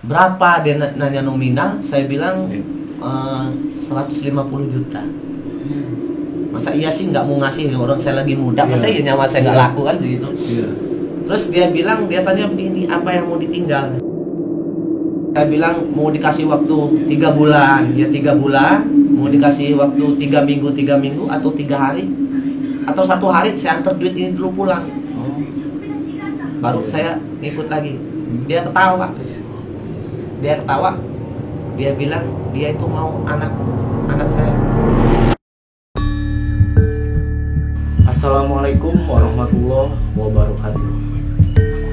Berapa dia nanya nominal, saya bilang 150 juta. Masa iya sih nggak mau ngasih, orang saya lagi muda, masa iya nyawa saya nggak laku kan gitu. Terus dia bilang, dia tanya begini, apa yang mau ditinggal? Saya bilang mau dikasih waktu 3 bulan, ya 3 bulan, mau dikasih waktu 3 minggu atau 3 hari atau 1 hari saya antar duit ini dulu pulang. Baru saya ikut lagi. Dia ketawa, dia bilang dia itu mau anak saya. Assalamualaikum warahmatullahi wabarakatuh.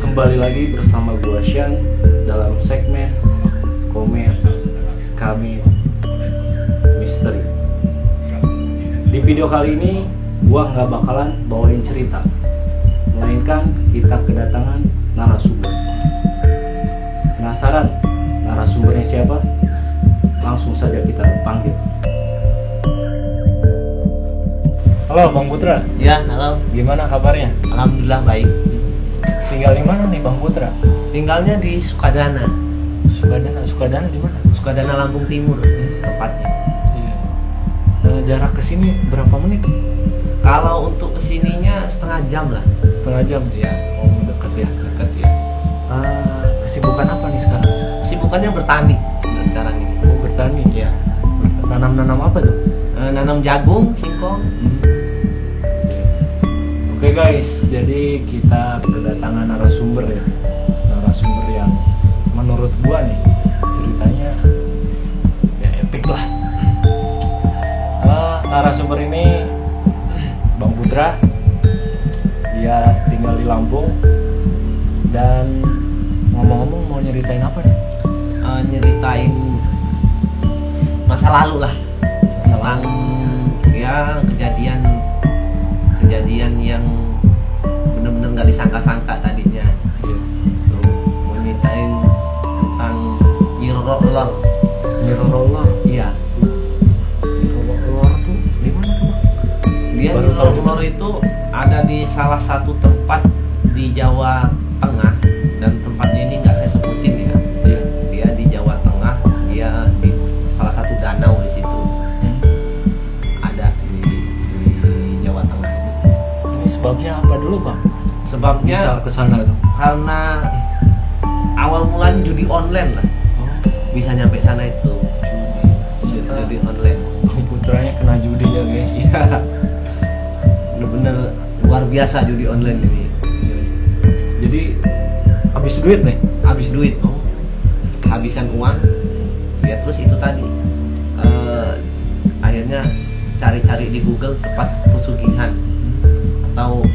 Kembali lagi bersama gua Shan dalam segmen Komen Kami Misteri. Di video kali ini gua nggak bakalan bawain cerita, melainkan kita kedatangan narasumber. Penasaran narasumbernya siapa? Langsung saja kita panggil. Halo Bang Putra. Ya, halo. Gimana kabarnya? Alhamdulillah baik. Tinggal di mana nih Bang Putra? Tinggalnya di Sukadana. Sukadana di mana? Sukadana Lampung Timur tepatnya. Jarak ke sini berapa menit? Kalau untuk kesininya setengah jam lah. Setengah jam? Ya. Oh, dekat ya. Dekat ya. Kesibukan apa nih sekarang? Kesibukannya bertani untuk sekarang ini. Oh, bertani? Ya. Nanam apa tuh? Nanam jagung, singkong. Oke guys, jadi kita kedatangan narasumber ya. Narasumber yang menurut gua nih ceritanya ya epic lah. Narasumber ini Bang Putra. Dia tinggal di Lampung. Dan ngomong-ngomong mau nyeritain apa nih? Nyeritain masa lalu lah. Tentang ya kejadian yang benar-benar nggak disangka-sangka tadinya. Tuh, nyeritain tentang Nyiroro. Iya. Nyiroro tuh di mana tuh? Dia Nyiroro itu ada di salah satu tempat di Jawa Tengah, dan tempatnya ini nggak saya sebutin ya. Dia di Jawa Tengah, dia di salah satu danau di situ. Ada di Jawa Tengah ini. Ini sebabnya apa dulu Bang? Sebabnya Bisa kesana tuh? karena awal mulanya judi online lah. Bisa nyampe sana itu. Judi online. Bang Putranya kena judi ya guys. Iya. Bener-bener luar biasa judi online ini. Jadi habis duit nih? Habis duit. Habisan uang. Ya terus itu tadi. Akhirnya cari-cari di Google tempat pesugihan. Atau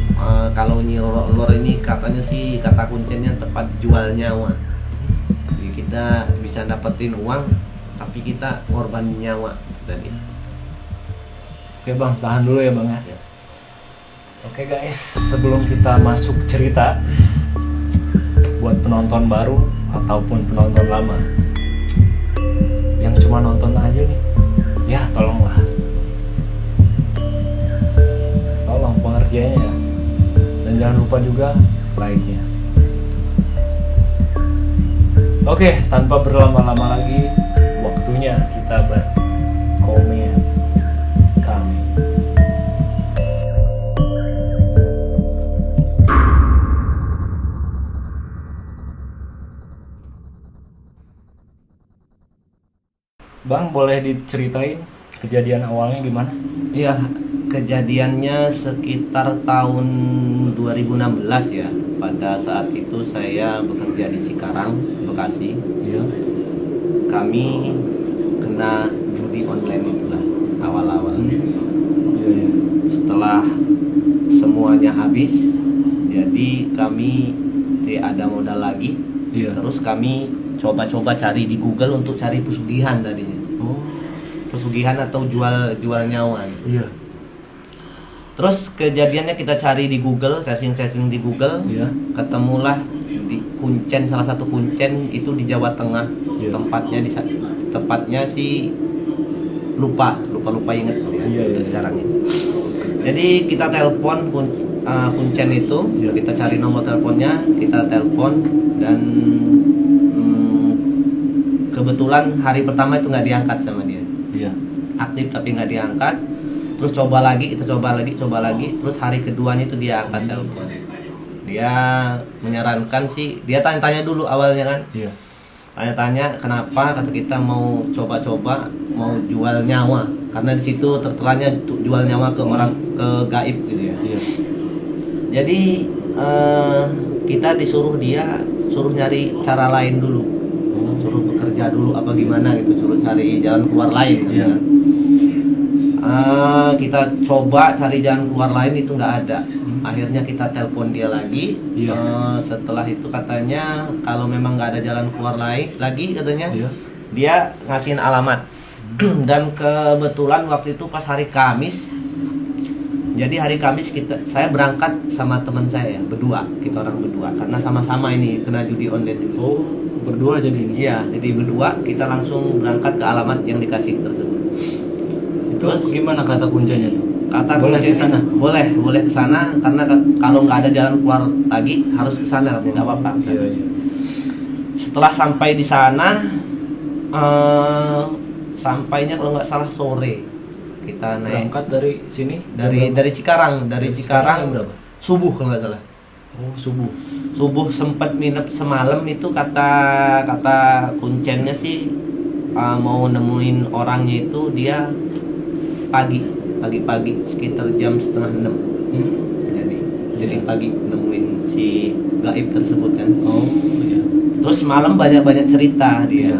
kalau Nyiroro ini katanya sih kata kuncinya tempat jual nyawa. Jadi kita bisa dapetin uang tapi kita korban nyawa tadi. Oke Bang, tahan dulu ya Bang ya. Oke guys, sebelum kita masuk cerita, buat penonton baru ataupun penonton lama yang cuma nonton aja nih, ya tolonglah, tolong pengertiannya ya. Dan jangan lupa juga like-nya. Oke, tanpa berlama-lama lagi, waktunya kita berkomen kami. Bang, boleh diceritain kejadian awalnya gimana? Iya, kejadiannya sekitar tahun 2016 ya. Pada saat itu saya bekerja di Cikarang, Bekasi. Iya. Kami kena judi online itulah awal-awal. Iya. Setelah semuanya habis, jadi kami tidak ada modal lagi. Iya. Terus kami coba-coba cari di Google untuk cari pesugihan tadinya. Oh. Pesugihan atau jual nyawa. Iya. Terus kejadiannya kita cari di Google, setting di Google, Iya. ketemulah di Kuncen, salah satu Kuncen itu di Jawa Tengah. Iya. Tempatnya sih lupa inget ya, Iya. sekarang ini. Jadi kita telepon Kuncen itu, Iya. kita cari nomor teleponnya, kita telepon dan kebetulan hari pertama itu nggak diangkat sama dia. Iya. Aktif tapi nggak diangkat. Terus coba lagi, kita coba lagi. Terus hari keduanya itu dia angkat telepon. Dia menyarankan sih, dia tanya-tanya dulu awalnya kan. Iya. Tanya-tanya kenapa, kata kita mau coba-coba, mau jual nyawa. Karena di situ terteranya jual nyawa ke orang, ke gaib gitu ya. Iya. Jadi kita disuruh suruh nyari cara lain dulu, suruh bekerja dulu apa gimana gitu, suruh cari jalan keluar lain. Iya. Kita coba cari jalan keluar lain, itu nggak ada. Akhirnya kita telepon dia lagi. Iya. Setelah itu katanya kalau memang nggak ada jalan keluar lain lagi katanya, Iya. dia ngasihin alamat. Dan kebetulan waktu itu pas hari Kamis. Jadi hari Kamis saya berangkat sama teman saya berdua, kita orang berdua, karena sama-sama ini kena judi online juga. Oh, berdua jadi ini. Iya, jadi berdua kita langsung berangkat ke alamat yang dikasih tersebut. Itu Terus gimana kata kuncinya tuh? kata Boleh kuncinya, ke sana? boleh ke sana, karena kalau nggak ada jalan keluar lagi harus ke sana, nggak apa-apa. Iya. Setelah sampai di sana, sampainya kalau nggak salah sore. Kita naik Berangkat dari sini? dari Cikarang, Cikarang berapa? subuh kalau nggak salah. Oh, subuh. Sempat nginep semalam, itu kata kuncennya sih mau nemuin orangnya itu dia pagi sekitar jam 5:30. Jadi pagi nemuin si gaib tersebut kan. Oh, iya. Terus malam banyak cerita dia.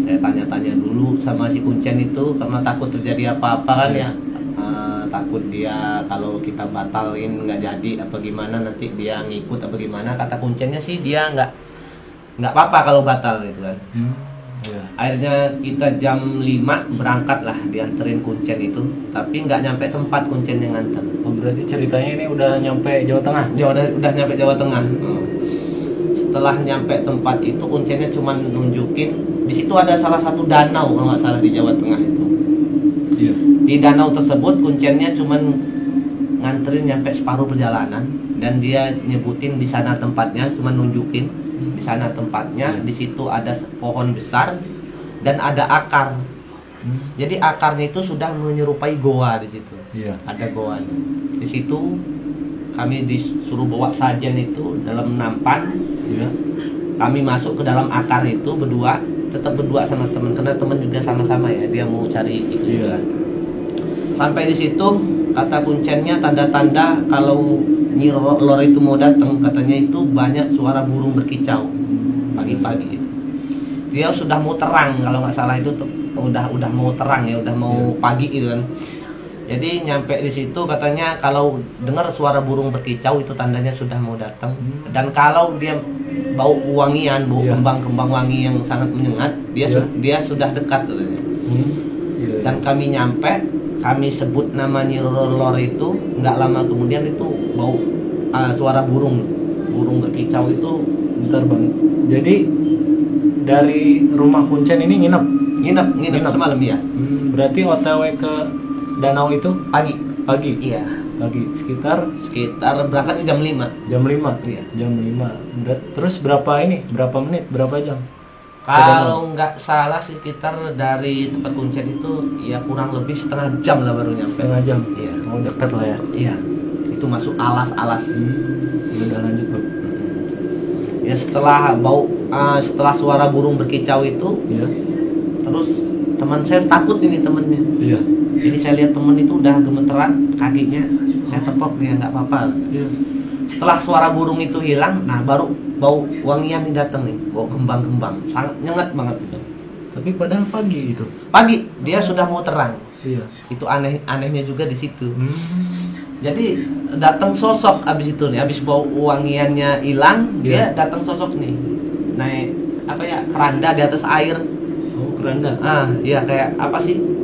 Saya tanya-tanya dulu sama si kuncen itu karena takut terjadi apa-apa kan ya. Takut dia kalau kita batalin nggak jadi apa gimana, nanti dia ngikut apa gimana. Kata kuncennya sih dia nggak apa-apa kalau batal gitu kan. Iya. Akhirnya kita jam 5 berangkat lah, dianterin kuncen itu, tapi nggak nyampe tempat kuncen yang nganter. Oh, berarti ceritanya ini udah nyampe Jawa Tengah? Ya udah nyampe Jawa Tengah. Setelah nyampe tempat itu kuncennya cuma nunjukin di situ ada salah satu danau kalau nggak salah di Jawa Tengah itu. Iya. Di danau tersebut kuncennya cuma nganterin nyampe separuh perjalanan, dan dia nyebutin di sana tempatnya, cuma nunjukin di sana tempatnya. Di situ ada pohon besar dan ada akar. Jadi akarnya itu sudah menyerupai goa di situ. Iya. Ada goa. Di situ kami disuruh bawa sajen itu dalam nampan. Iya. Kami masuk ke dalam akar itu berdua, tetap berdua sama teman, karena teman juga sama-sama ya, dia mau cari itu juga. Sampai di situ kata kuncennya tanda-tanda kalau Nyi Lor itu mau datang, katanya itu banyak suara burung berkicau pagi-pagi. Dia sudah mau terang kalau nggak salah itu udah mau terang ya, udah mau pagi gitu kan. Jadi nyampe di situ katanya kalau dengar suara burung berkicau itu tandanya sudah mau datang. Dan kalau dia bau wangian, bau kembang-kembang wangi yang sangat menyengat, dia sudah dekat katanya. Dan kami nyampe, kami sebut namanya Lor itu, nggak lama kemudian itu bau suara burung berkicau itu. Bentar bang, jadi dari rumah kuncen ini nginep semalam ya. Berarti OTW ke danau itu Pagi. Iya. Pagi sekitar Berangkatnya jam 5. Jam 5. Iya. Jam 5. Terus berapa menit, berapa jam? Kalau nggak salah sekitar dari tempat kuncen itu ya kurang lebih setengah jam lah baru nyampe. Setengah jam. Iya. Oh, dekat lah ya. Iya. Itu masuk alas. Udah lanjut bang. Ya setelah suara burung berkicau itu, Iya. terus teman saya takut ini temennya. Iya. Jadi saya lihat temen itu udah gemeteran kakinya, saya tepok dia nggak apa-apa. Iya. Setelah suara burung itu hilang, nah baru bau wangian nih datang nih, bau kembang-kembang, sangat nyengat banget itu. Tapi padahal pagi itu. Pagi dia sudah mau terang. Iya. Itu anehnya juga di situ. Jadi datang sosok abis itu nih, abis bau wangiannya hilang, dia datang sosok nih, naik keranda di atas air. Oh, keranda. Iya kayak apa sih?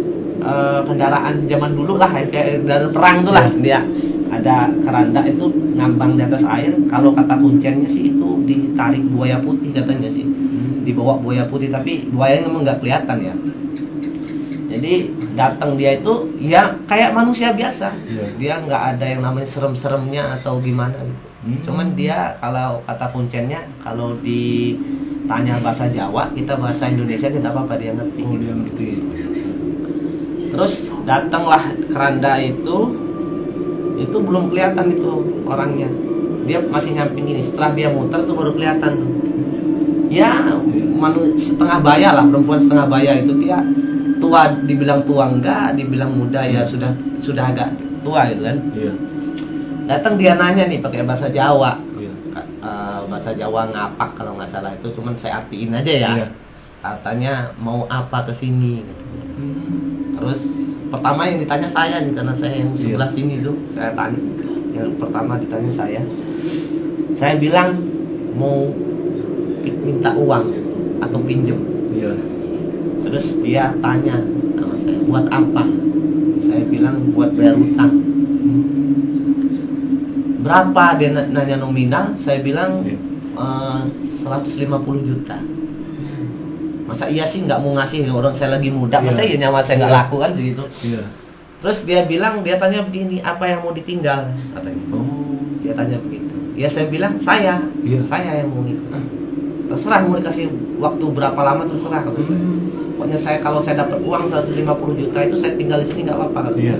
Kendaraan zaman dulu lah, kayak dari perang tuh lah. Dia ada keranda itu ngambang di atas air. Kalau kata kuncennya sih itu ditarik buaya putih katanya sih, dibawa buaya putih, tapi buayanya memang nggak kelihatan ya. Jadi datang dia itu ya kayak manusia biasa. Dia nggak ada yang namanya serem-seremnya atau gimana gitu. Cuman dia kalau kata kuncennya kalau di tanya bahasa Jawa, kita bahasa Indonesia aja nggak apa-apa, dia ngerti. Oh, dia ngerti. Terus datanglah keranda itu belum kelihatan itu orangnya, dia masih nyamping ini. Setelah dia muter tuh baru kelihatan tuh. Ya setengah baya lah, perempuan setengah baya itu. Dia tua, dibilang tua enggak, dibilang muda ya sudah agak tua gitu kan. Iya. Datang dia nanya nih pakai bahasa Jawa. Iya. Bahasa Jawa ngapak kalau nggak salah itu, cuman saya artiin aja ya. Iya. Katanya mau apa kesini gitu. Terus pertama yang ditanya saya nih, karena saya yang sebelah sini tuh, saya tanya. Yang pertama ditanya saya bilang mau minta uang atau pinjem. Iya. Terus dia tanya sama saya, buat apa? Saya bilang buat bayar utang. Berapa? Dia nanya nominal. Saya bilang 150 juta. Masa iya sih nggak mau ngasih, orang saya lagi muda. Masa iya nyawa saya nggak laku kan gitu. Iya. Terus dia tanya begini, apa yang mau ditinggal katanya. Dia tanya begitu. Ya saya bilang saya yang mau ngikut. Terserah mau dikasih waktu berapa lama, terserah. Pokoknya kalau saya dapat uang 150 juta itu saya tinggal di sini nggak apa-apa. Iya.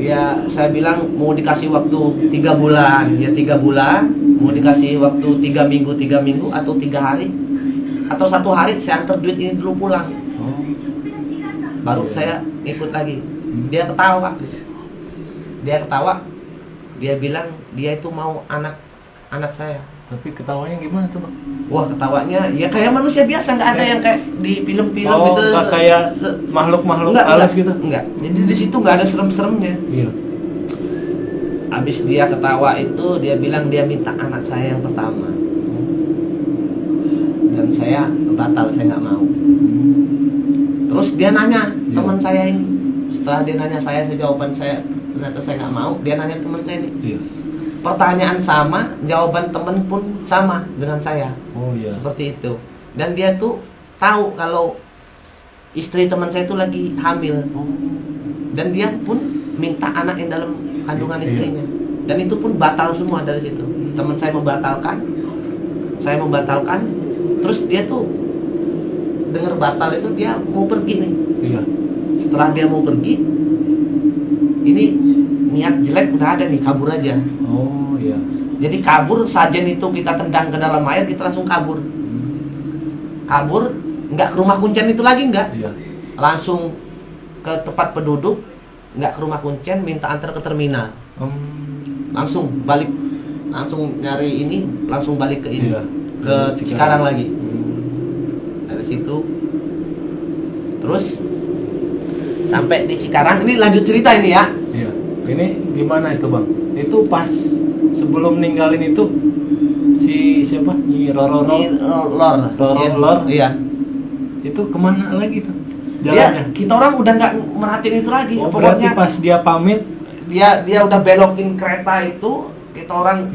Ya saya bilang mau dikasih waktu 3 bulan, ya 3 bulan. Mau dikasih waktu 3 minggu atau 3 hari atau 1 hari, saya antar duit ini dulu pulang. Baru saya ikut lagi. Dia ketawa. Dia bilang dia itu mau anak saya. Tapi ketawanya gimana tuh, Bang? Wah, ketawanya ya kayak manusia biasa, nggak ada yang kayak di film-film gitu. Nggak kayak makhluk-makhluk halus gitu? Enggak. Jadi di situ nggak ada serem-seremnya. Iya. Abis dia ketawa itu, dia bilang dia minta anak saya yang pertama. Dan saya batal, saya nggak mau. Terus dia nanya teman saya ini. Setelah dia nanya saya jawaban saya ternyata saya nggak mau. Dia nanya teman saya ini. Iya. Pertanyaan sama, jawaban temen pun sama dengan saya. Oh iya. Seperti itu. Dan dia tuh tahu kalau istri teman saya itu lagi hamil. Dan dia pun minta anak yang dalam kandungan istrinya. Dan itu pun batal semua dari situ. Teman saya membatalkan. Saya membatalkan. Terus dia tuh dengar batal itu, dia mau pergi nih. Iya. Setelah dia mau pergi, ini niat jelek udah ada nih, kabur aja. Oh iya. Jadi kabur, sajen itu kita tendang ke dalam air, kita langsung kabur. Kabur, nggak ke rumah kuncen itu lagi, nggak. Iya. Langsung ke tempat penduduk, nggak ke rumah kuncen, minta antar ke terminal. Langsung balik, langsung nyari ini, langsung balik ke ini, Iya. ke Cikarang lagi. Dari situ, terus sampai di Cikarang. Ini lanjut cerita ini ya. Iya. Ini gimana itu, Bang? Itu pas sebelum ninggalin itu si siapa? Nyi Roro. Lor. Iya. Itu kemana lagi tuh? Dia, Jalannya? kita orang udah nggak merhatiin itu lagi. Oh, berarti Pokoknya pas dia pamit, dia udah belokin kereta itu, kita orang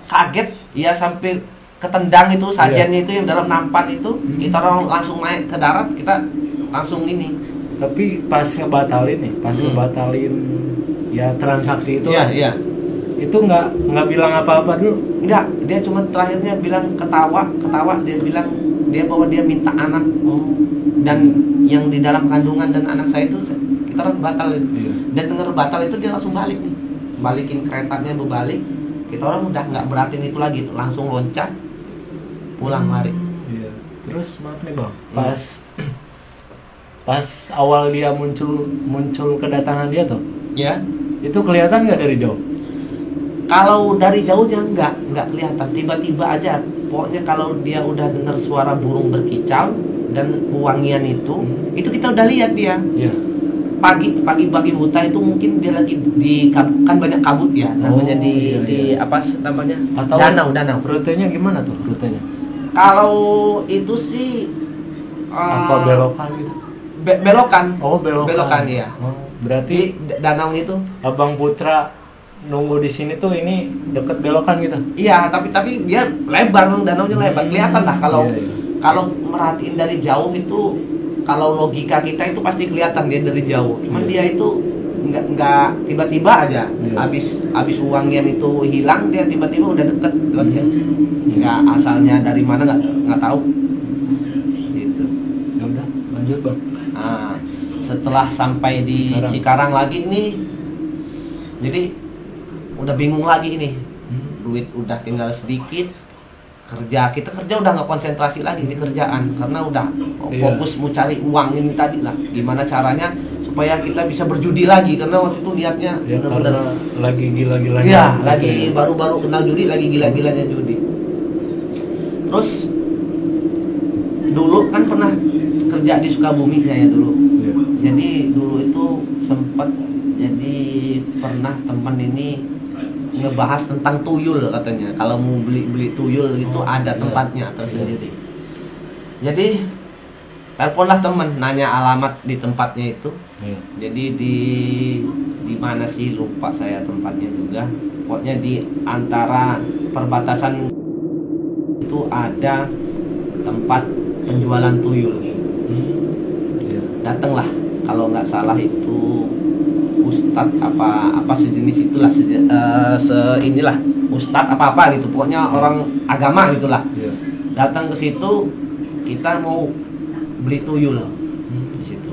kaget. Ya sampai ketendang itu sajennya itu yang dalam nampan itu. Kita orang langsung naik ke darat, kita langsung ini. tapi pas ngebatalin nih, ngebatalin ya transaksi itu, Iya. Itu nggak bilang apa-apa dulu? Enggak, dia cuma terakhirnya bilang ketawa. Dia bilang bahwa dia minta anak. Dan yang di dalam kandungan dan anak saya itu kita orang batalin. Iya. Dan dengar batal itu dia langsung balik nih. Balikin keretanya, berbalik. Kita orang udah nggak beratin itu lagi, langsung loncat pulang lari. Iya. Terus maaf nih, Bang, pas awal dia muncul kedatangan dia tuh, Ya. itu kelihatan nggak dari jauh? Kalau dari jauhnya nggak kelihatan. Tiba-tiba aja. Pokoknya kalau dia udah dengar suara burung berkicau dan wangian itu kita udah lihat dia. Iya. Pagi buta itu mungkin dia lagi kan banyak kabut ya, namanya di apa namanya? Atau danau. Rutenya gimana tuh rutenya? Kalau itu sih Apa belokan gitu? Belokan. Oh, belokan. Ya. Berarti Di danau itu. Abang Putra nunggu di sini tuh ini deket belokan gitu. Iya, tapi dia lebar, danaunya lebar. Kelihatan lah kalau kalau merhatiin dari jauh itu, kalau logika kita itu pasti kelihatan dia dari jauh. Cuman dia itu nggak tiba-tiba aja. Habis uangnya itu hilang, dia tiba-tiba udah deket dia. Nggak asalnya dari mana nggak tahu. Gitu. Ya udah, lanjut Bang. Nah, setelah sampai di Cikarang lagi nih, jadi udah bingung lagi ini. Duit udah tinggal sedikit, kita kerja udah nggak konsentrasi lagi di kerjaan karena udah fokus mau cari uang ini tadi lah. Gimana caranya supaya kita bisa berjudi lagi, karena waktu itu lihatnya benar-benar lagi gila-gilanya. Iya, lagi baru-baru kenal judi, lagi gila-gilanya judi. Terus dulu kan pernah kerja di Sukabumi saya dulu. Jadi dulu itu sempat jadi pernah teman ini ngebahas tentang tuyul katanya. Kalau mau beli tuyul itu ada tempatnya tersendiri. Jadi teleponlah temen, nanya alamat di tempatnya itu. Jadi di mana sih, lupa saya tempatnya juga. Pokoknya di antara perbatasan itu ada tempat penjualan tuyul. Datanglah, kalau nggak salah itu ustadz apa sejenis itulah, inilah ustadz apa gitu, pokoknya orang agama gitulah. Datang ke situ, kita mau beli tuyul di situ.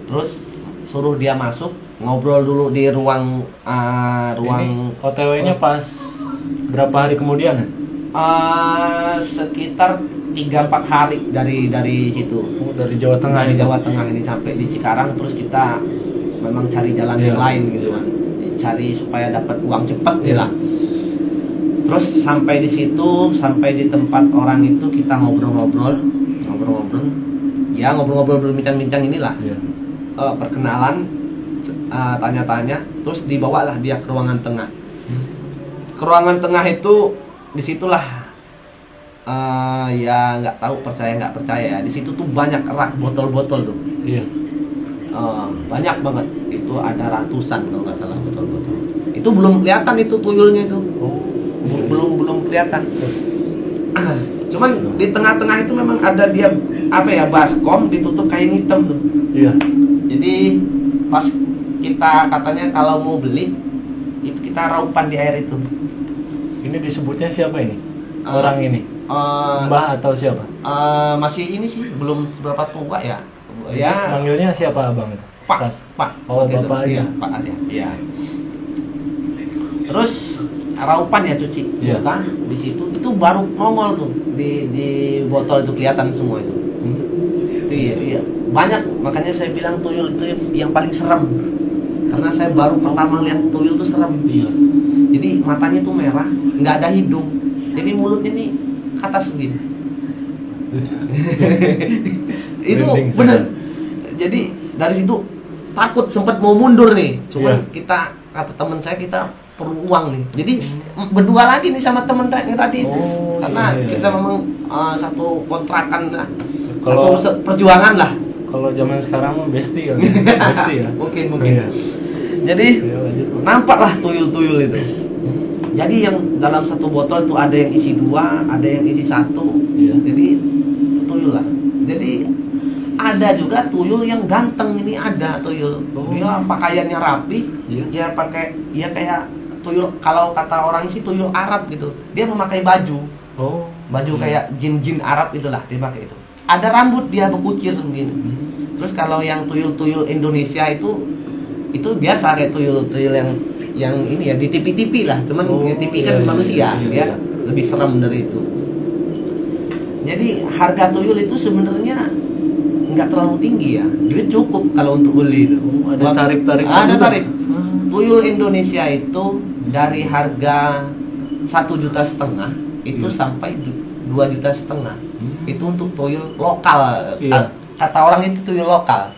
Terus suruh dia masuk, ngobrol dulu di ruang Ini OTW-nya pas berapa hari kemudian? Sekitar 3-4 hari dari situ. Dari Jawa Tengah. Dari Jawa Tengah ini sampai di Cikarang, terus kita memang cari jalan yang lain gitu kan. Cari supaya dapat uang cepat lah. Terus sampai di situ, sampai di tempat orang itu, kita ngobrol-ngobrol. Ya, ngobrol-ngobrol berbincang-bincang inilah. Perkenalan, tanya-tanya, terus dibawalah dia ke ruangan tengah. Ke ruangan tengah itu, disitulah ya nggak tahu percaya nggak percaya, di situ tuh banyak rak botol-botol tuh. Banyak banget, itu ada ratusan kalau nggak salah botol-botol. Itu belum kelihatan itu tuyulnya itu. Belum kelihatan. Cuman di tengah-tengah itu memang ada dia baskom ditutup kain hitam tuh. Jadi pas kita katanya kalau mau beli itu kita raupan di air itu. Ini disebutnya siapa ini? Orang ini? Mbah atau siapa? Masih ini sih, belum berapa tua ya. Manggilnya siapa abang itu? Pak. Oh, bapak aja. Iya, Pak aja. Iya. Terus raupan ya, cuci bukan di situ, itu baru nongol tuh di botol itu kelihatan semua itu. Iya. Banyak, makanya saya bilang tuyul itu yang paling serem. Karena saya baru pertama lihat tuyul itu serem. Jadi matanya tuh merah, nggak ada hidung. Jadi mulutnya nih ke atas begini. Itu bener. Jadi dari situ takut, sempat mau mundur nih. Cuman kita, kata teman saya, kita perlu uang nih. Jadi berdua lagi nih sama teman yang tadi. Karena kita memang satu kontrakan lah. Satu perjuangan lah. Kalau zaman sekarang mah bestie kan. Bestie ya. Mungkin. Jadi nampaklah tuyul-tuyul itu. Jadi yang dalam satu botol itu ada yang isi 2, ada yang isi 1. Jadi tuyul lah. Jadi ada juga tuyul yang ganteng, ini ada tuyul. Dia pakaiannya rapi, ya pakai kayak tuyul, kalau kata orang sih tuyul Arab gitu. Dia memakai baju. Baju kayak jin-jin Arab itulah dia pakai itu. Ada rambut dia berkucir begini. Terus kalau yang tuyul-tuyul Indonesia itu biasa kayak tuyul-tuyul yang ini ya di TV lah, cuman TV kan manusia, ya lebih serem dari itu. Jadi harga tuyul itu sebenarnya nggak terlalu tinggi ya, duit cukup kalau untuk beli itu. Ada tarif-tarif. Ada tarif. Tuyul Indonesia itu dari harga 1,5 juta itu sampai 2,5 juta. Itu untuk tuyul lokal. Kata orang itu tuyul lokal.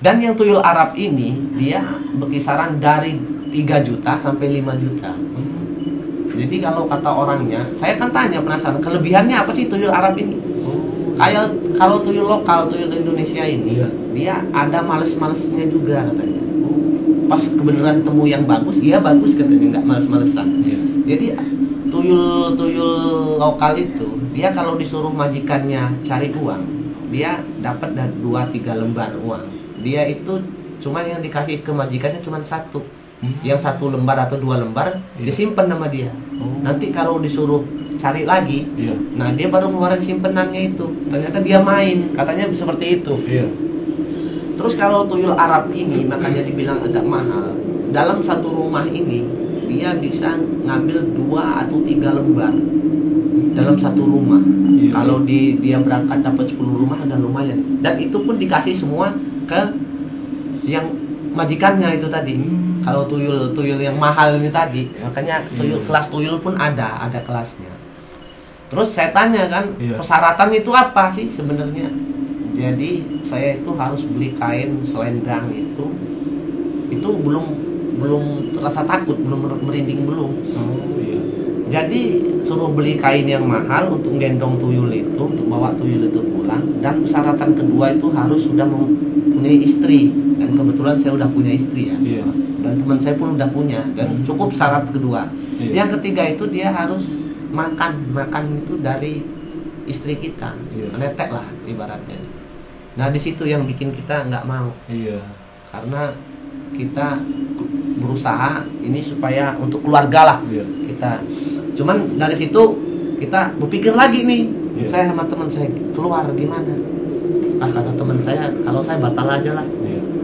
Dan yang tuyul Arab ini dia berkisaran dari 3 juta sampai 5 juta. Jadi kalau kata orangnya, saya kan tanya, penasaran, kelebihannya apa sih tuyul Arab ini? Kayak kalau tuyul lokal, tuyul Indonesia ini, dia ada males-malesnya juga katanya. Pas kebenaran temu yang bagus, dia bagus katanya, nggak males-malesan. Jadi tuyul lokal itu, dia kalau disuruh majikannya cari uang, dia dapat 2-3 lembar uang. Dia itu cuman yang dikasih ke majikannya cuma satu. Yang 1 lembar atau 2 lembar disimpan sama dia. Nanti kalau disuruh cari lagi, nah dia baru ngeluarin simpenannya itu. Ternyata dia main, katanya seperti itu. Terus kalau tuyul Arab ini makanya dibilang agak mahal. Dalam satu rumah ini dia bisa ngambil 2 atau 3 lembar dalam satu rumah. Kalau dia berangkat dapat 10 rumah udah lumayan. Dan itu pun dikasih semua ke yang majikannya itu tadi. Kalau tuyul yang mahal ini tadi, makanya kelas tuyul pun ada kelasnya. Terus saya tanya kan, persyaratan itu apa sih sebenarnya? Jadi saya itu harus beli kain selendang itu belum terasa takut, belum merinding belum. Jadi suruh beli kain yang mahal untuk gendong tuyul itu, untuk bawa tuyul itu pulang. Dan persyaratan kedua itu harus sudah mempunyai istri. Dan kebetulan saya udah punya istri ya. Dan teman saya pun udah punya. Dan cukup syarat kedua. Yang ketiga itu dia harus makan itu dari istri kita. Netek lah ibaratnya. Nah di situ yang bikin kita nggak mau. Karena kita berusaha ini supaya untuk keluarga lah kita. Cuman dari situ kita berpikir lagi nih, saya sama teman saya keluar gimana? Kata teman saya, kalau saya batal aja lah.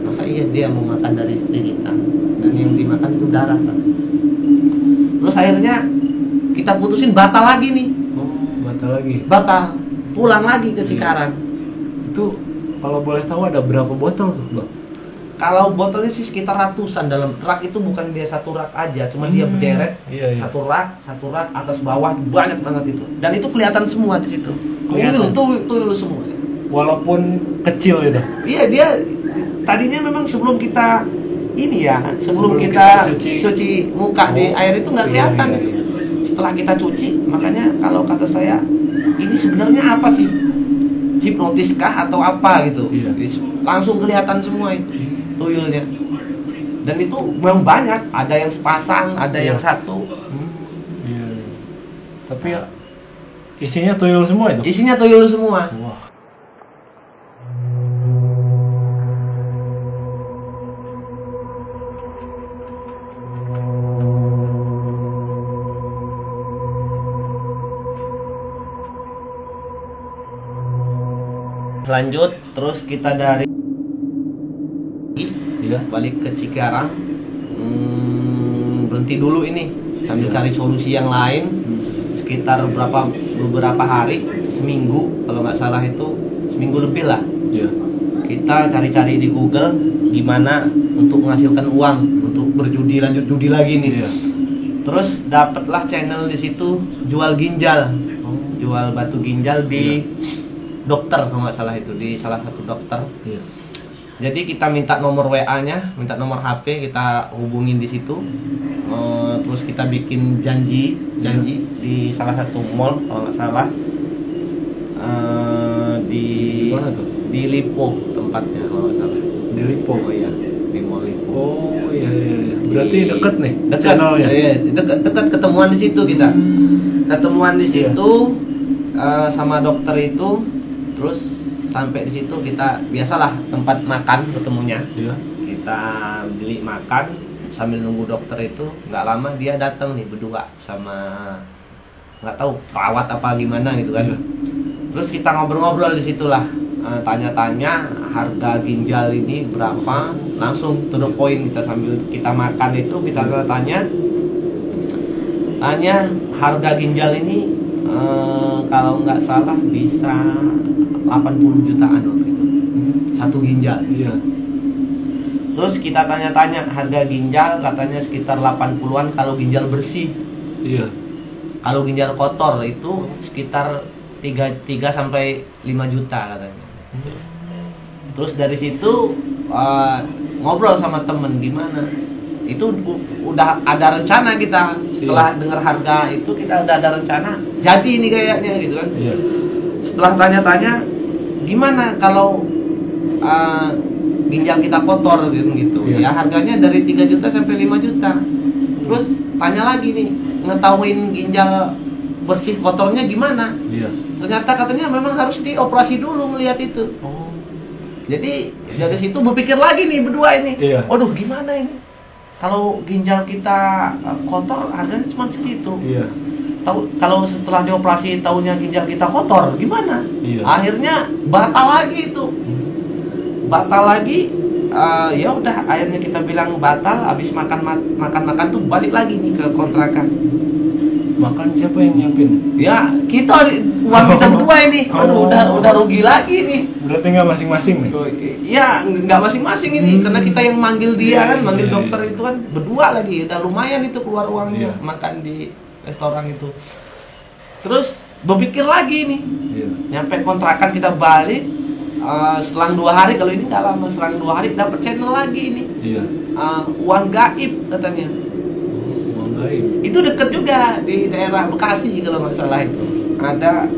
Masa iya dia mau makan dari istri kita, dan yang dimakan itu darah kan. Terus akhirnya kita putusin batal lagi nih. Batal, pulang lagi ke Cikarang. Itu kalau boleh tahu ada berapa botol tuh, Bang? Kalau botolnya sih sekitar ratusan. Dalam rak itu bukan dia satu rak aja, cuma dia berderet satu rak atas bawah, banyak banget itu. Dan itu kelihatan semua di situ. Tuyul semua. Walaupun kecil itu. Iya, dia tadinya memang sebelum kita cuci muka di air itu nggak kelihatan. Setelah kita cuci, makanya kalau kata saya ini sebenarnya apa sih? Hipnotiskah atau apa gitu? Langsung kelihatan semua itu tuyulnya. Dan itu memang banyak, ada yang sepasang, ada yang satu. Tapi isinya tuyul semua itu? Isinya tuyul semua. Wah. Lanjut, terus kita dari balik ke Cikarang, berhenti dulu ini sambil cari solusi yang lain. Sekitar beberapa hari, seminggu kalau nggak salah itu, seminggu lebih lah. Kita cari-cari di Google gimana untuk menghasilkan uang untuk berjudi, lanjut judi lagi nih. Terus dapatlah channel di situ jual ginjal, jual batu ginjal di dokter kalau nggak salah itu, di salah satu dokter. Jadi kita minta nomor WA-nya, minta nomor HP, kita hubungin di situ. Terus kita bikin janji di salah satu mall kalau nggak salah. Di Lipo tempatnya kalau nggak salah. Di Lipo? Oh iya, di mall Lipo. Oh iya. Berarti deket nih? Dekat. Iya, dekat ketemuan di situ kita. Ketemuan di situ sama dokter itu. Terus sampai di situ kita biasalah tempat makan ketemunya. Kita beli makan sambil nunggu dokter itu. Nggak lama dia datang nih berdua sama nggak tahu perawat apa gimana gitu kan. Terus kita ngobrol-ngobrol di situlah, tanya-tanya harga ginjal ini berapa, langsung to the point. Kita sambil kita makan itu kita tanya harga ginjal ini kalau nggak salah bisa 80 jutaan waktu itu satu ginjal. Terus kita tanya-tanya harga ginjal, katanya sekitar 80-an kalau ginjal bersih. Kalau ginjal kotor itu sekitar 3 sampai 5 juta katanya. Terus dari situ ngobrol sama temen gimana. Itu udah ada rencana kita. Setelah dengar harga itu kita udah ada rencana. Jadi ini kayaknya gitu kan. Setelah tanya-tanya gimana kalau ginjal kita kotor gitu. Ya harganya dari 3 juta sampai 5 juta. Terus tanya lagi nih, ngetahuin ginjal bersih kotornya gimana? Ternyata katanya memang harus dioperasi dulu melihat itu. Jadi dari situ berpikir lagi nih berdua ini. Iya. Waduh, gimana ini? Kalau ginjal kita kotor, harganya cuma segitu. Iya. Kalau setelah dioperasi tahunya ginjal kita kotor, gimana? Iya. Akhirnya batal lagi itu. Batal lagi, ya udah. Akhirnya kita bilang batal. Habis makan tuh balik lagi nih ke kontrakan. Makan siapa yang nyiapin? Ya kita uang kita berdua ini. Aduh, udah rugi lagi nih. Berarti nggak masing-masing nih? Ya nggak masing-masing ini, karena kita yang manggil dia kan, manggil Iya, dokter itu kan berdua lagi. Udah lumayan itu keluar uangnya makan di restoran itu. Terus berpikir lagi nih. Iya. Nyampe kontrakan kita balik, selang 2 hari, kalau ini nggak lama, selang 2 hari dapat channel lagi ini. Iya. Uang gaib katanya. Uang gaib. Itu deket juga di daerah Bekasi kalau nggak salah itu. Ada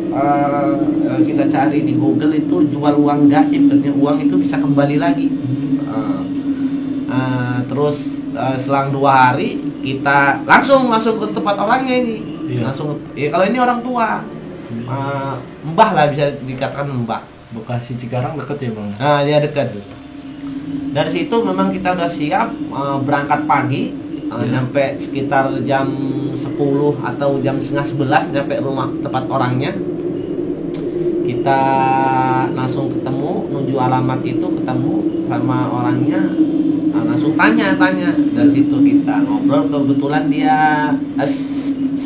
kita cari di Google itu jual uang gaib, katanya uang itu bisa kembali lagi. Terus selang 2 hari kita langsung masuk ke tempat orangnya ini. Iya. Langsung, ya kalau ini orang tua, mbah lah, bisa dikatakan mbah. Bekasi Cikarang deket ya bang? Nah, dia dekat. Dari situ memang kita udah siap berangkat pagi, nyampe sekitar jam 10 atau jam setengah 11 nyampe rumah tempat orangnya. Kita langsung ketemu, nuju alamat itu, ketemu sama orangnya, langsung tanya. Dari situ kita ngobrol, kebetulan dia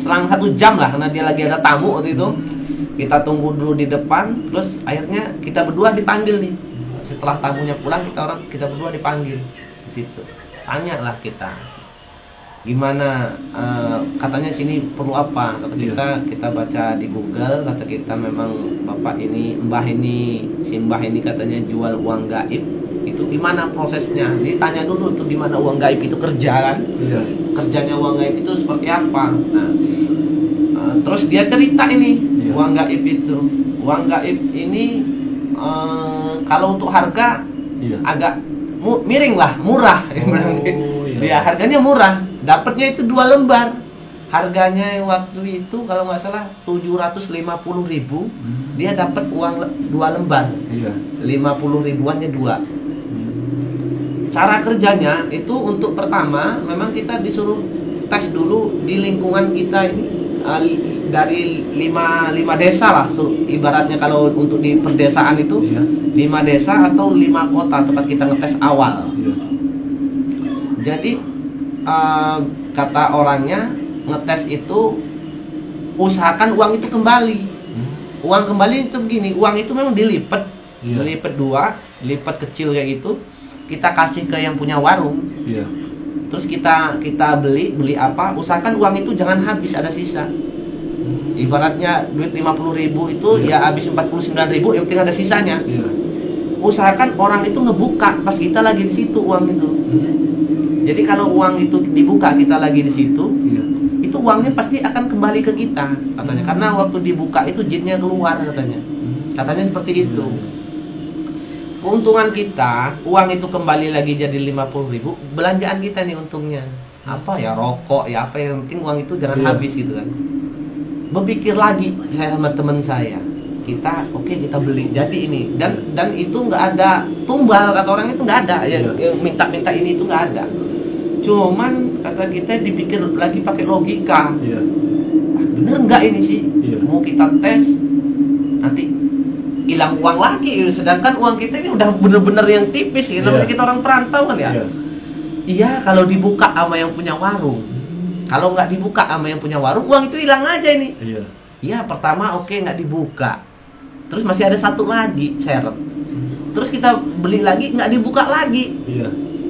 selang 1 jam lah, karena dia lagi ada tamu waktu itu. Kita tunggu dulu di depan, terus akhirnya kita berdua dipanggil nih. Setelah tamunya pulang, kita berdua dipanggil di situ. Tanya lah kita, gimana? Katanya sini perlu apa? Kata kita baca di Google, kata kita memang bapak ini, mbah ini, si mbah ini katanya jual uang gaib. Itu gimana prosesnya? Jadi tanya dulu tuh gimana uang gaib itu kerja kan? Iya. Kerjanya uang gaib itu seperti apa? Nah, terus dia cerita ini. Uang gaib itu, uang gaib ini kalau untuk harga agak miring lah, murah. Dia harganya murah, dapatnya itu 2 lembar. Harganya waktu itu kalau nggak salah 750.000, dia dapat uang 2 lembar. 50 ribuannya 2. Cara kerjanya itu untuk pertama memang kita disuruh tes dulu di lingkungan kita ini. Dari 5 desa lah, ibaratnya kalau untuk di perdesaan itu 5 desa atau 5 kota tempat kita ngetes awal. Jadi kata orangnya, ngetes itu usahakan uang itu kembali. Uang kembali itu begini, uang itu memang dilipat 2, lipat kecil kayak gitu. Kita kasih ke yang punya warung. Terus kita beli apa, usahakan uang itu jangan habis, ada sisa. Ibaratnya duit 50.000 itu ya habis 49.000, yang penting ada sisanya. Usahakan orang itu ngebuka pas kita lagi di situ uang itu. Jadi kalau uang itu dibuka kita lagi di situ, itu uangnya pasti akan kembali ke kita katanya. Karena waktu dibuka itu jinnya keluar katanya. Katanya seperti itu. Keuntungan kita, uang itu kembali lagi jadi 50.000, belanjaan kita nih untungnya. Apa ya, rokok ya, apa yang penting uang itu jangan habis gitu kan. Berpikir lagi saya sama teman saya, kita kita beli jadi ini, dan itu nggak ada tumbal, kata orang itu nggak ada yang minta ini itu nggak ada. Cuman kata kita dipikir lagi pakai logika, bener nggak ini sih? Mau kita tes nanti hilang uang lagi, sedangkan uang kita ini udah bener-bener yang tipis ya. Namanya kita orang perantau kan ya. Iya, kalau dibuka sama yang punya warung. Kalau nggak dibuka sama yang punya warung, uang itu hilang aja ini. Iya, pertama nggak dibuka. Terus masih ada 1 lagi seret. Terus kita beli lagi, nggak dibuka lagi.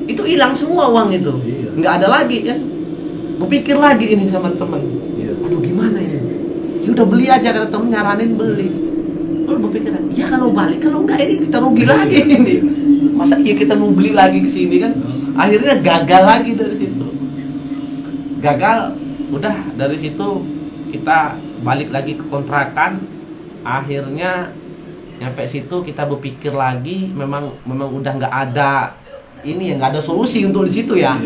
Itu hilang semua uang itu. Nggak ada lagi kan. Berpikir lagi ini sama teman. Aduh gimana ini? Ya udah beli aja, kata temen, nyaranin beli. Terus berpikir, ya kalau balik, kalau nggak ini kita rugi lagi ini. Masa kita mau beli lagi ke sini kan? Akhirnya gagal lagi dari situ. Gagal, udah dari situ kita balik lagi ke kontrakan. Akhirnya nyampe situ kita berpikir lagi, memang udah nggak ada ini ya, nggak ada solusi untuk di situ ya,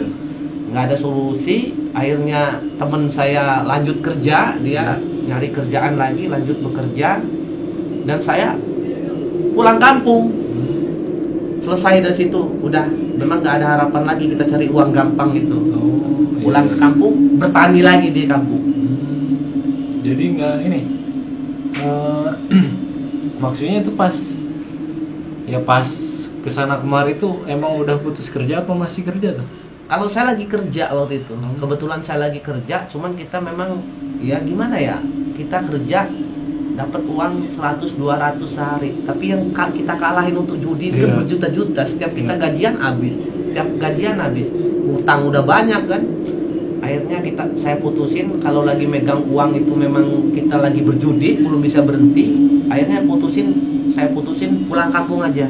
nggak ada solusi. Akhirnya teman saya lanjut kerja, dia nyari kerjaan lagi, lanjut bekerja, dan saya pulang kampung. selesai dari situ, udah memang nggak ada harapan lagi, kita cari uang gampang gitu. Pulang ke kampung, bertani lagi di kampung. Jadi nggak ini, maksudnya itu pas kesana kemari tuh emang udah putus kerja apa masih kerja tuh? Kalau saya lagi kerja waktu itu, kebetulan saya lagi kerja, cuman kita memang ya gimana ya, kita kerja dapat uang 100-200 sehari, tapi yang kita kalahin untuk judi itu kan berjuta-juta. Setiap kita gajian habis, utang udah banyak kan. Akhirnya saya putusin kalau lagi megang uang itu memang kita lagi berjudi, belum bisa berhenti. Akhirnya saya putusin pulang kampung aja.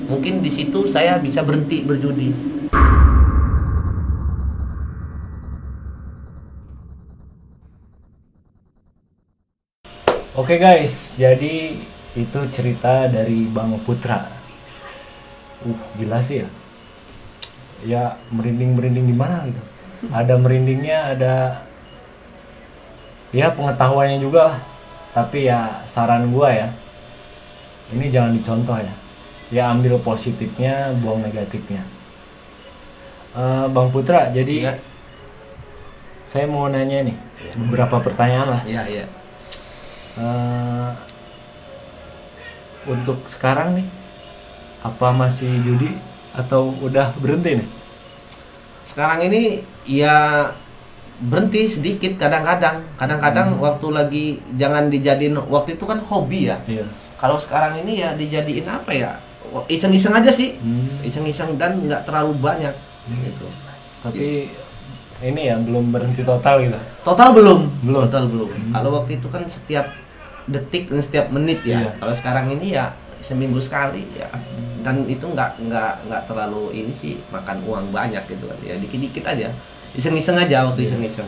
Mungkin di situ saya bisa berhenti berjudi. Oke guys, jadi itu cerita dari Bang Putra. Gila sih ya. Ya merinding gimana gitu. Ada merindingnya, ada ya pengetahuannya juga lah. Tapi ya saran gua ya, ini jangan dicontoh ya. Ya ambil positifnya, buang negatifnya. Bang Putra, jadi saya mau nanya nih beberapa pertanyaan lah. Iya. Untuk sekarang nih, apa masih judi atau udah berhenti nih? Sekarang ini ya berhenti sedikit kadang-kadang waktu lagi, jangan dijadiin, waktu itu kan hobi ya. Iya. Kalau sekarang ini ya dijadiin apa ya, iseng-iseng aja sih. Iseng-iseng dan nggak terlalu banyak gitu. Tapi ini ya belum berhenti total gitu. Total belum. Kalau waktu itu kan setiap detik dan setiap menit ya. Iya. Kalau sekarang ini ya seminggu sekali ya. Dan itu nggak terlalu ini sih, makan uang banyak gitu kan. Ya dikit-dikit aja. Iseng-iseng aja waktu iseng-iseng.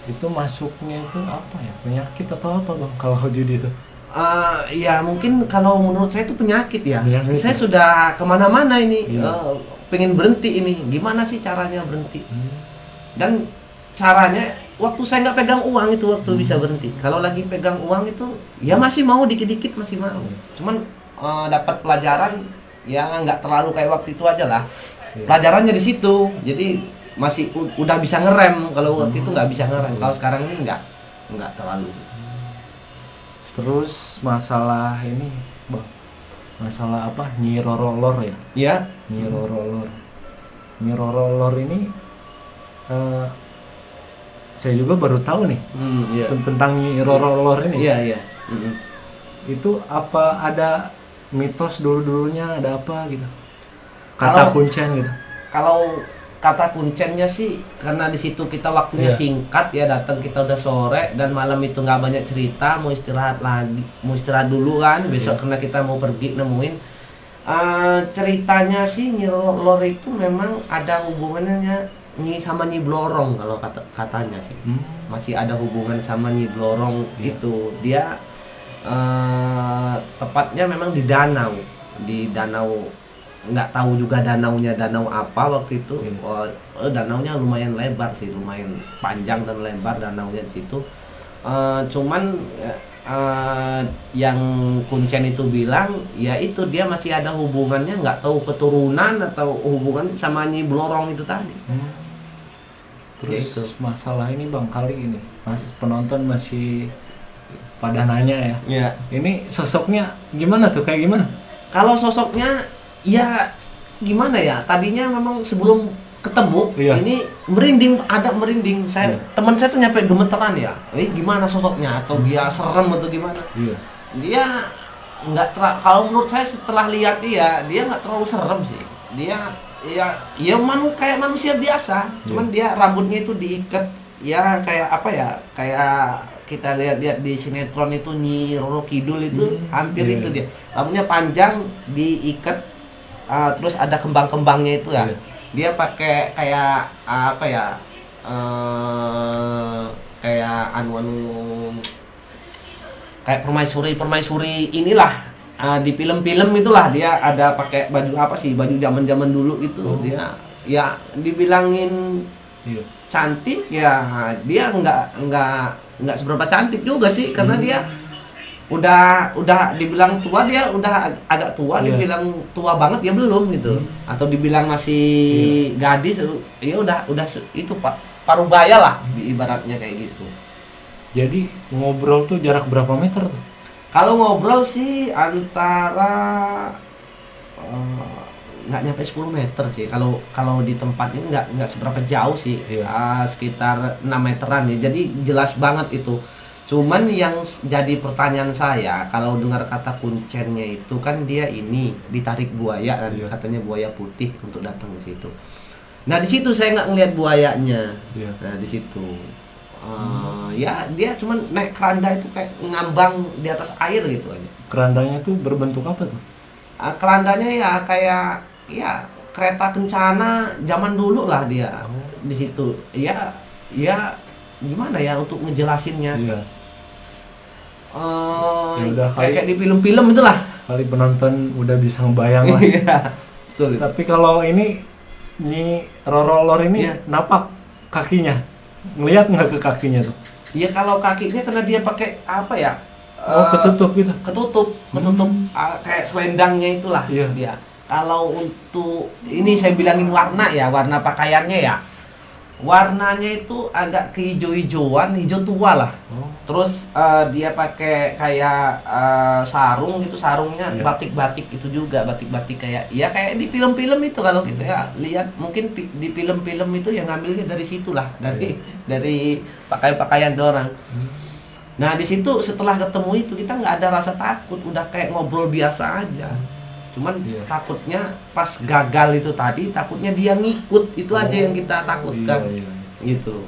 Itu masuknya itu apa ya? Penyakit atau apa Bang kalau judi itu? Ya mungkin kalau menurut saya itu penyakit ya. Penyakit. Saya sudah kemana-mana ini. Iya. Pengen berhenti ini. Gimana sih caranya berhenti? Dan caranya waktu saya nggak pegang uang itu waktu bisa berhenti. Kalau lagi pegang uang itu ya masih mau dikit-dikit masih mau. Cuman dapat pelajaran ya nggak terlalu kayak waktu itu aja lah. Pelajarannya di situ. Jadi masih udah bisa ngerem. Kalau waktu itu nggak bisa ngerem. Kalau sekarang ini nggak terlalu. Terus masalah ini Bang, masalah apa? Nyi Roro Lor ya? Iya. Nyi Roro Lor ini saya juga baru tahu nih tentang Nyi Roro Lor ini. Iya. Itu apa ada mitos dulunya, ada apa gitu? Kata kuncen gitu. Kalau kata kuncennya sih karena di situ kita waktunya singkat ya, datang kita udah sore dan malam itu nggak banyak cerita, mau istirahat dulu kan besok karena kita mau pergi nemuin. Ceritanya sih Nyi Lor itu memang ada hubungannya sama Nyi Blorong kalau katanya sih. Masih ada hubungan sama Nyi Blorong gitu. Dia tepatnya memang di danau, nggak tahu juga danaunya danau apa waktu itu. Danaunya lumayan lebar sih, lumayan panjang dan lebar danaunya di situ. Cuman yang kuncen itu bilang ya itu dia masih ada hubungannya, nggak tahu keturunan atau hubungan sama Nyi Blorong itu tadi. Terus ya masalah ini Bang, kali ini Mas penonton masih pada nanya ya. Ini sosoknya gimana tuh, kayak gimana? Kalau sosoknya ya gimana ya, tadinya memang sebelum ketemu ini ada merinding. Teman saya tuh nyampe gemeteran ya. Gimana sosoknya, atau dia serem atau gimana? Dia nggak kalau menurut saya setelah lihat dia nggak terlalu serem sih. Dia kayak manusia biasa. Cuman dia rambutnya itu diikat ya kayak apa ya? Kayak kita lihat di sinetron itu Nyi Roro Kidul itu hampir itu dia. Rambutnya panjang diikat. Terus ada kembang-kembangnya itu ya. Dia pakai kayak apa ya? Kayak kayak permaisuri inilah. Di film-film itulah dia ada pakai baju apa sih? Baju zaman-zaman dulu itu. Dia ya dibilangin cantik ya. Dia nggak seberapa cantik juga sih karena dia udah dibilang tua, dia udah agak tua, Iya. dibilang tua banget dia belum gitu, atau dibilang masih gadis, ya udah itu Pak, paruh baya lah ibaratnya kayak gitu. Jadi ngobrol tuh jarak berapa meter tuh? Kalau ngobrol sih antara nggak nyampe 10 meter sih, kalau di tempat ini nggak seberapa jauh sih. Iya. Sekitar 6 meteran ya, jadi jelas banget itu. Cuman yang jadi pertanyaan saya, kalau dengar kata kuncennya itu kan dia ini ditarik buaya kan, Iya. katanya buaya putih untuk datang ke situ. Nah di situ saya nggak ngelihat buayanya. Iya. Nah di situ ya dia cuman naik keranda itu kayak ngambang di atas air gitu aja. Kerandanya tuh berbentuk apa tuh? Kerandanya ya kayak ya kereta kencana zaman dulu lah dia di situ. Ya gimana ya untuk ngejelasinnya? Iya. Ya udah, kayak di film-film itulah. Kali penonton udah bisa ngebayang lah. Iya. Betul. Tapi kalau ini Roro ini Iya. napak kakinya, ngelihat nggak ke kakinya tuh? Ya kalau kakinya karena dia pakai apa ya? Ketutup gitu. Ketutup kayak selendangnya itulah Iya. dia. Kalau untuk ini saya bilangin warna ya, warna pakaiannya ya. Warnanya itu agak kehijau-hijauan, hijau tua lah. Terus dia pakai kayak sarung gitu, sarungnya Iya. batik-batik itu juga, batik-batik kayak kayak di film-film itu kalau kita ya lihat, mungkin di film-film itu yang ngambilnya dari situlah, dari pakaian-pakaian orang. Nah di situ setelah ketemu itu kita nggak ada rasa takut, udah kayak ngobrol biasa aja. Cuman Iya. takutnya pas gagal itu tadi, takutnya dia ngikut, itu aja yang kita takutkan. Iya. Gitu.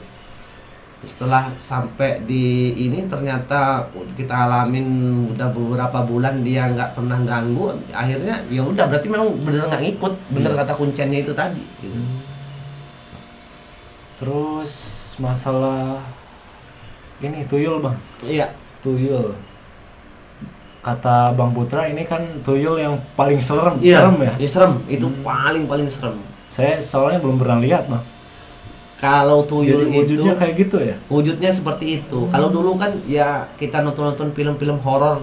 Setelah sampai di ini ternyata kita alamin udah beberapa bulan dia nggak pernah ganggu, akhirnya ya udah berarti memang bener nggak ngikut, bener kata kuncinya itu tadi. Gitu. Terus masalah ini tuyul bang, Iya. tuyul. Kata Bang Putra ini kan tuyul yang paling serem Iya. ya. Ya serem, itu paling serem. Saya soalnya belum pernah lihat bang. Kalau tuyul Jadi wujudnya itu kayak gitu ya. wujudnya seperti itu. Kalau dulu kan ya kita nonton film-film horor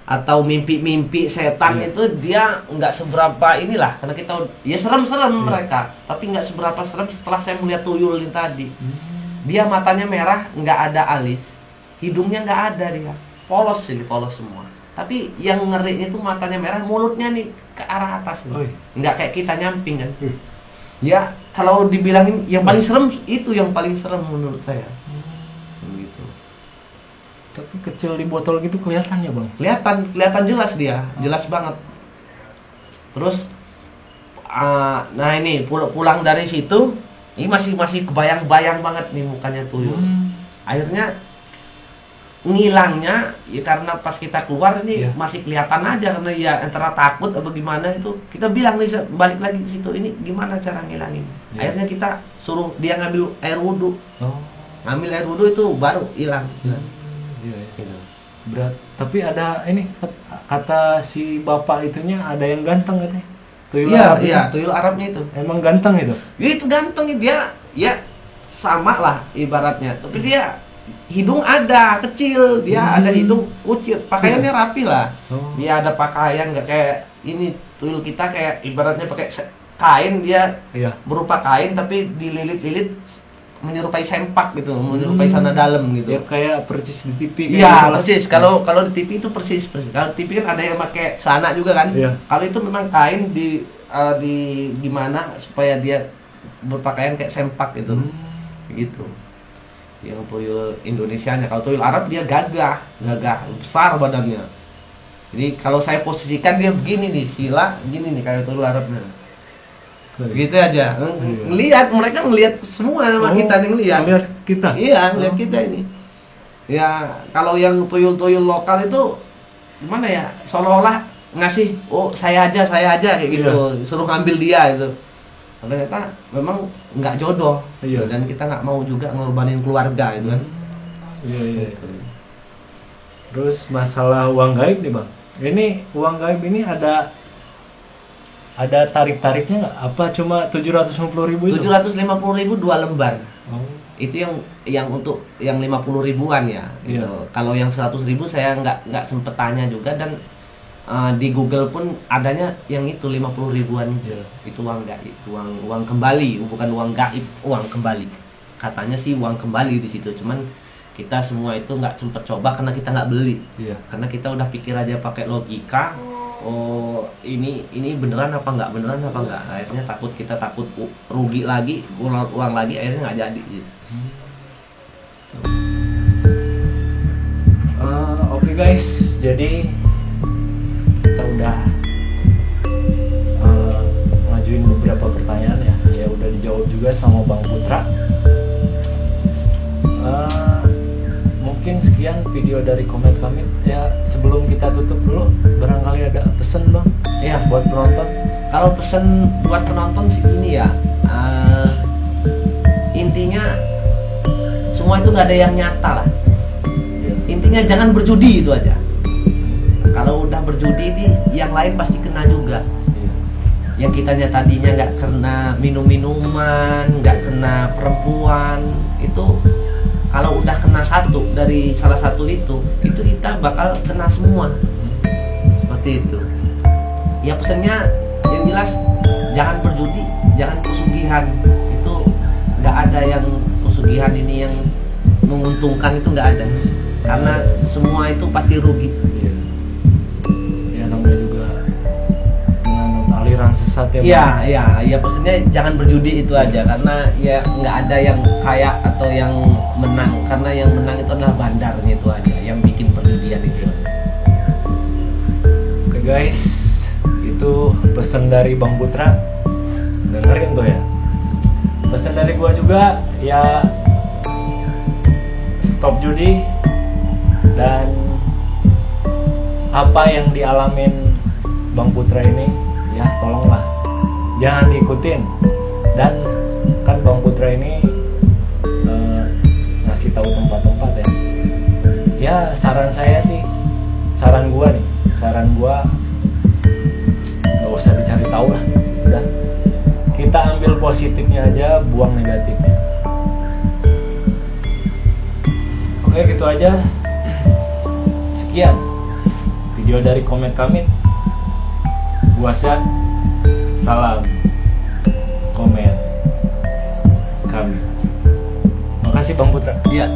atau mimpi-mimpi setan, Iya. itu dia nggak seberapa inilah, karena kita ya serem-serem Iya. mereka, tapi nggak seberapa serem setelah saya melihat tuyul ini tadi. Dia matanya merah, nggak ada alis, hidungnya nggak ada, dia polos semua. Tapi yang ngeri itu matanya merah, mulutnya nih ke arah atas nih. Oi. Nggak kayak kita nyamping kan. Ya kalau dibilangin yang paling serem, itu yang paling serem menurut saya. Gitu. Tapi kecil di botol gitu kelihatan ya bang. Kelihatan jelas dia, jelas banget. Terus nah ini pulang dari situ, ini masih kebayang-bayang banget nih mukanya tuyul. Akhirnya ngilangnya ya karena pas kita keluar ini Iya. masih kelihatan aja, karena ya antara takut atau gimana itu. Kita bilang nih balik lagi ke situ, ini gimana cara ngilangin. Iya. Akhirnya kita suruh dia ngambil air wudhu. Oh. Ngambil air wudhu itu baru hilang. Iya. Gitu. Berat. Tapi ada ini kata si bapak itunya ada yang ganteng katanya. Tuyul Iya, Arab iya, itu. tuyul Arabnya itu. Emang ganteng itu. Ya itu ganteng, dia ya sama lah ibaratnya. Tapi dia hidung ada kecil, dia ada hidung kucil, pakaiannya rapi lah. Oh. Dia ada pakaian nggak kayak ini tuyul kita kayak ibaratnya pakai kain, dia Iya. berupa kain tapi dililit-lilit menyerupai sempak gitu, menyerupai celana dalam gitu. Ya kayak persis di TV. kayak Iya gitu lah. persis. Kalau di TV itu persis. Kalau TV kan ada yang pakai celana juga kan. Iya. Kalau itu memang kain di gimana supaya dia berpakaian kayak sempak gitu. Gitu. Yang tuyul Indonesianya. Kalau tuyul Arab dia gagah besar badannya. Jadi kalau saya posisikan dia begini nih, sila gini nih kayak tuyul Arabnya. Gitu aja. Ngelihat, mereka ngelihat semua sama kita yang ngelihat. Ngelihat kita. Iya, ngelihat kita ini. Ya, kalau yang tuyul-tuyul lokal itu gimana ya? Seolah-olah ngasih, oh saya aja kayak gitu. Suruh ngambil dia itu. Ternyata memang nggak jodoh. Iya. Dan kita nggak mau juga ngorbanin keluarga itu kan. Iya. Terus masalah uang gaib nih bang. Ini uang gaib ini ada tarik-tariknya nggak? Apa cuma 750.000 itu? 750.000 2 lembar. Oh. Itu yang untuk yang 50 ribuan ya gitu. Kalau yang 100 ribu saya nggak sempet tanya juga, dan di Google pun adanya yang itu 50 ribuan itu. Itu uang gaib, uang kembali, bukan uang gaib, uang kembali. Katanya sih uang kembali di situ, cuman kita semua itu nggak sempet coba karena kita nggak beli. Karena kita udah pikir aja pakai logika, oh ini beneran apa nggak, beneran apa nggak. Akhirnya kita takut rugi lagi, uang lagi, akhirnya nggak jadi gitu. Oke guys, jadi kita udah ngajuin beberapa pertanyaan ya udah dijawab juga sama Bang Putra. Mungkin sekian video dari Komet Kamit ya. Sebelum kita tutup dulu, barangkali ada pesan Bang ya buat penonton. Kalau pesan buat penonton sih ini ya, intinya semua itu nggak ada yang nyata lah. Intinya jangan berjudi, itu aja. Kalau udah berjudi nih, yang lain pasti kena juga. Yang kitanya tadinya nggak kena minum-minuman, nggak kena perempuan, itu kalau udah kena satu dari salah satu itu kita bakal kena semua. Seperti itu. Ya pesannya yang jelas, jangan berjudi, jangan pesugihan. Itu nggak ada yang pesugihan ini yang menguntungkan, itu nggak ada. Karena semua itu pasti rugi. Ya namanya juga dengan aliran sesat ya. Iya pesannya jangan berjudi itu aja, karena ya nggak ada yang kaya atau yang menang, karena yang menang itu adalah bandarnya itu aja, yang bikin perjudian itu. Oke guys, itu pesan dari Bang Putra. Dengerin tuh ya. Pesan dari gua juga ya, stop judi. Dan apa yang dialamin Bang Putra ini ya tolonglah jangan diikutin. Dan kan Bang Putra ini ngasih tahu tempat-tempat ya saran saya sih, saran gua nggak usah dicari tahu lah, udah kita ambil positifnya aja, buang negatifnya. Oke gitu aja. Sekian video dari Komet Kamit. Gua Syah. Salam Komet Kamit. Makasih Bang Putra. Iya.